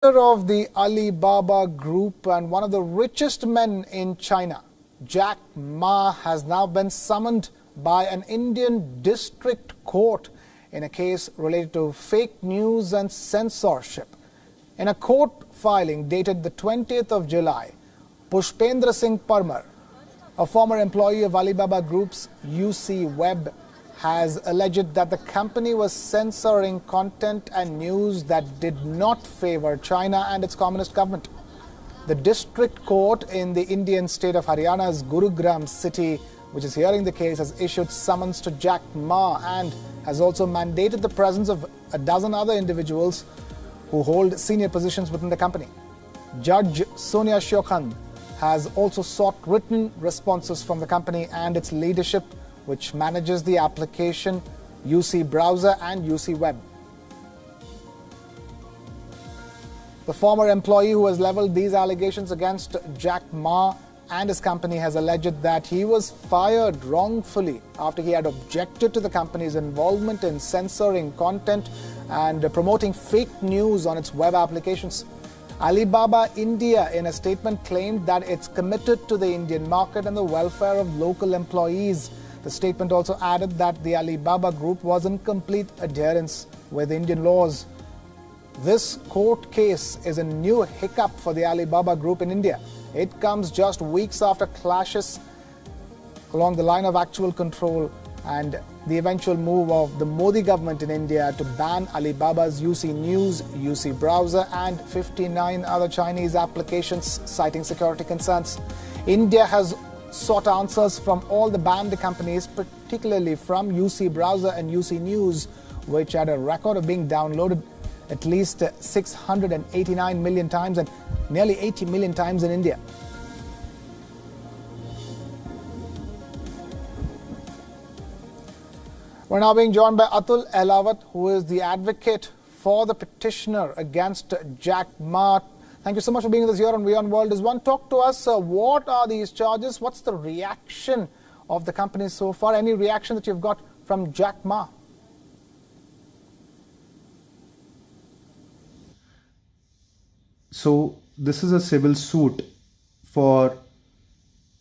Of the Alibaba Group and one of the richest men in China, Jack Ma, has now been summoned by an Indian district court in a case related to fake news and censorship. In a court filing dated the 20th of July, Pushpendra Singh Parmar, a former employee of Alibaba Group's UC Web, has alleged that the company was censoring content and news that did not favor China and its communist government. The district court in the Indian state of Haryana's Gurugram city, which is hearing the case, has issued summons to Jack Ma and has also mandated the presence of a dozen other individuals who hold senior positions within the company. Judge Sonia Shokhan has also sought written responses from the company and its leadership, which manages the application UC Browser and UC Web. The former employee who has leveled these allegations against Jack Ma and his company has alleged that he was fired wrongfully after he had objected to the company's involvement in censoring content and promoting fake news on its web applications. Alibaba India, in a statement, claimed that it's committed to the Indian market and the welfare of local employees. The statement also added that the Alibaba Group was in complete adherence with Indian laws. This court case is a new hiccup for the Alibaba Group in India. It comes just weeks after clashes along the line of actual control and the eventual move of the Modi government in India to ban Alibaba's UC News, UC Browser and 59 other Chinese applications, citing security concerns. India has sought answers from all the banned companies, particularly from UC Browser and UC News, which had a record of being downloaded at least 689 million times and nearly 80 million times in India. We're now being joined by Atul Ahlawat, who is the advocate for the petitioner against Jack Ma. Thank you so much for being with us here on WION World is One. Talk to us. What are these charges? What's the reaction of the company so far? Any reaction that you've got from Jack Ma? So this is a civil suit for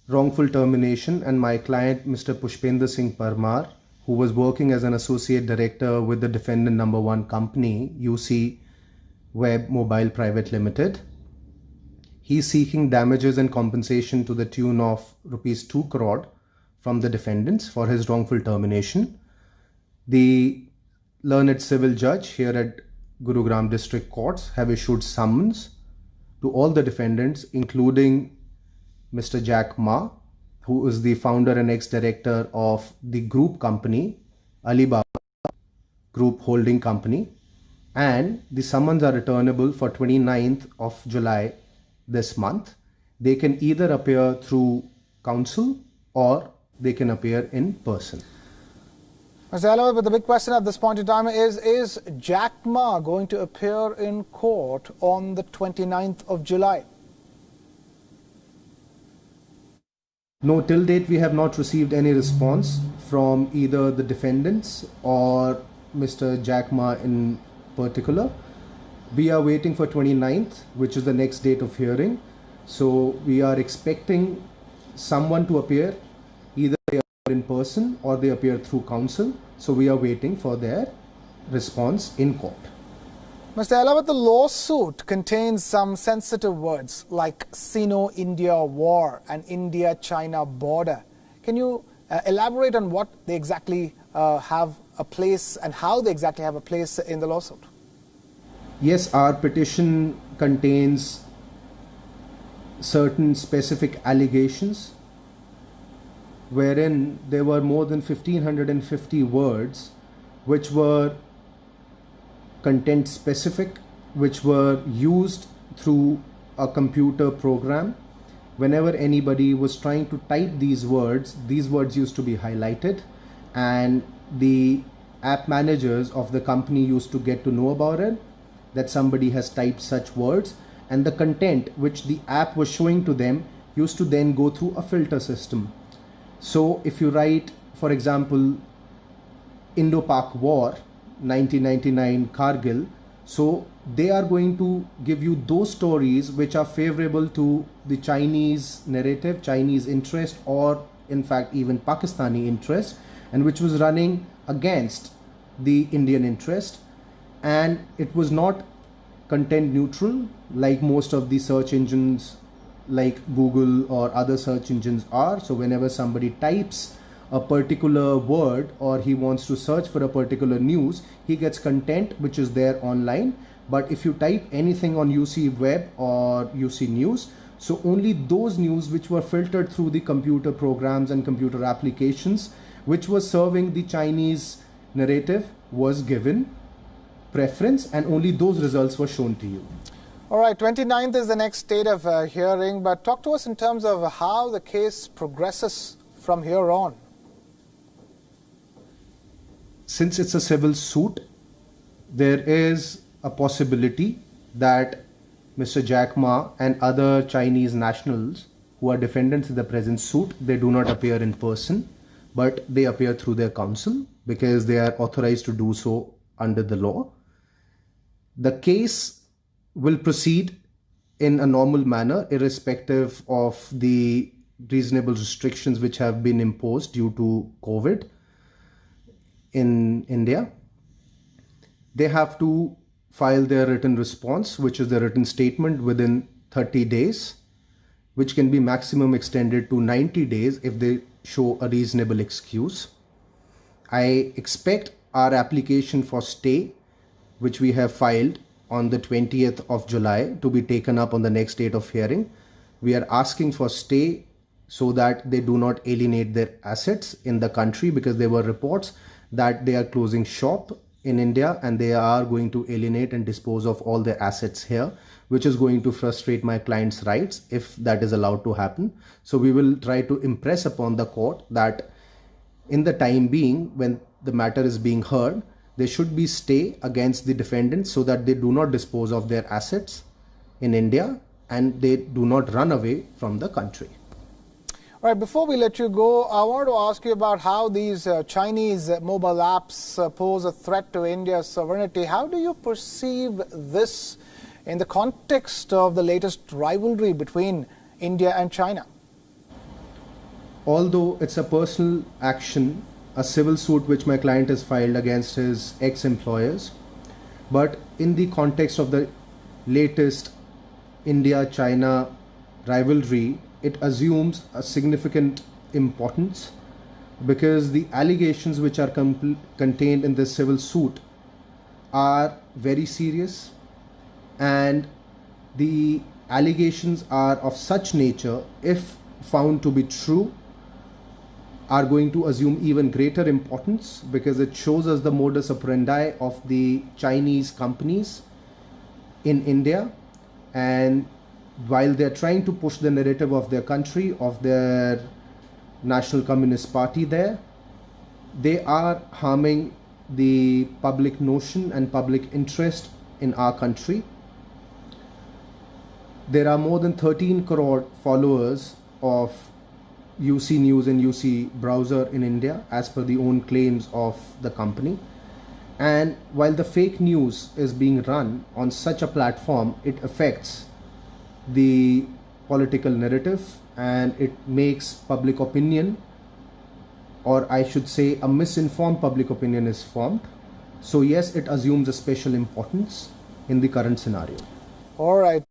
wrongful termination, and my client, Mr. Pushpendra Singh Parmar, who was working as an associate director with the defendant number one company, UC Web Mobile Private Limited. He is seeking damages and compensation to the tune of rupees 2 crore from the defendants for his wrongful termination. The learned civil judge here at Gurugram District Courts have issued summons to all the defendants, including Mr. Jack Ma, who is the founder and ex-director of the group company, Alibaba Group Holding Company, and the summons are returnable for 29th of July this month. They can either appear through counsel or they can appear in person. Mr. Ahlawat, but the big question at this point in time is Jack Ma going to appear in court on the 29th of July? No, till date we have not received any response from either the defendants or Mr. Jack Ma in particular. We are waiting for 29th, which is the next date of hearing. So we are expecting someone to appear, either they appear in person or they appear through counsel. So we are waiting for their response in court. Mr. Ahlawat, the lawsuit contains some sensitive words like Sino-India war and India-China border. Can you elaborate on what they exactly have a place and how they exactly have a place in the lawsuit? Yes, our petition contains certain specific allegations wherein there were more than 1,550 words which were content specific, which were used through a computer program. Whenever anybody was trying to type these words used to be highlighted, and the app managers of the company used to get to know about it, that somebody has typed such words, and the content which the app was showing to them used to then go through a filter system. So if you write, for example, Indo-Pak War 1999 Kargil, So they are going to give you those stories which are favorable to the Chinese narrative, Chinese interest, or in fact even Pakistani interest, and which was running against the Indian interest. And it was not content neutral like most of the search engines like Google or other search engines are. So whenever somebody types a particular word or he wants to search for a particular news, he gets content which is there online. But if you type anything on UC Web or UC News, so only those news which were filtered through the computer programs and computer applications which was serving the Chinese narrative was given preference, and only those results were shown to you. All right, 29th is the next date of hearing, but talk to us in terms of how the case progresses from here on. Since it's a civil suit, there is a possibility that Mr. Jack Ma and other Chinese nationals who are defendants in the present suit, they do not appear in person, but they appear through their counsel because they are authorized to do so under the law. The case will proceed in a normal manner, irrespective of the reasonable restrictions which have been imposed due to COVID in India. They have to file their written response, which is the written statement, within 30 days, which can be maximum extended to 90 days if they show a reasonable excuse. I expect our application for stay, which we have filed on the 20th of July, to be taken up on the next date of hearing. We are asking for stay so that they do not alienate their assets in the country, because there were reports that they are closing shop in India and they are going to alienate and dispose of all their assets here, which is going to frustrate my client's rights if that is allowed to happen. So we will try to impress upon the court that in the time being, when the matter is being heard, there should be stay against the defendants so that they do not dispose of their assets in India and they do not run away from the country. All right, before we let you go, I want to ask you about how these Chinese mobile apps pose a threat to India's sovereignty. How do you perceive this in the context of the latest rivalry between India and China? Although it's a personal action, a civil suit which my client has filed against his ex-employers, but in the context of the latest India-China rivalry, it assumes a significant importance because the allegations which are contained in this civil suit are very serious, and the allegations are of such nature, if found to be true, are going to assume even greater importance because it shows us the modus operandi of the Chinese companies in India. And while they're trying to push the narrative of their country, of their National Communist Party there, they are harming the public notion and public interest in our country. There are more than 13 crore followers of UC News and UC Browser in India, as per the own claims of the company. And while the fake news is being run on such a platform, it affects the political narrative and it makes public opinion, or I should say a misinformed public opinion is formed. So yes, it assumes a special importance in the current scenario. All right.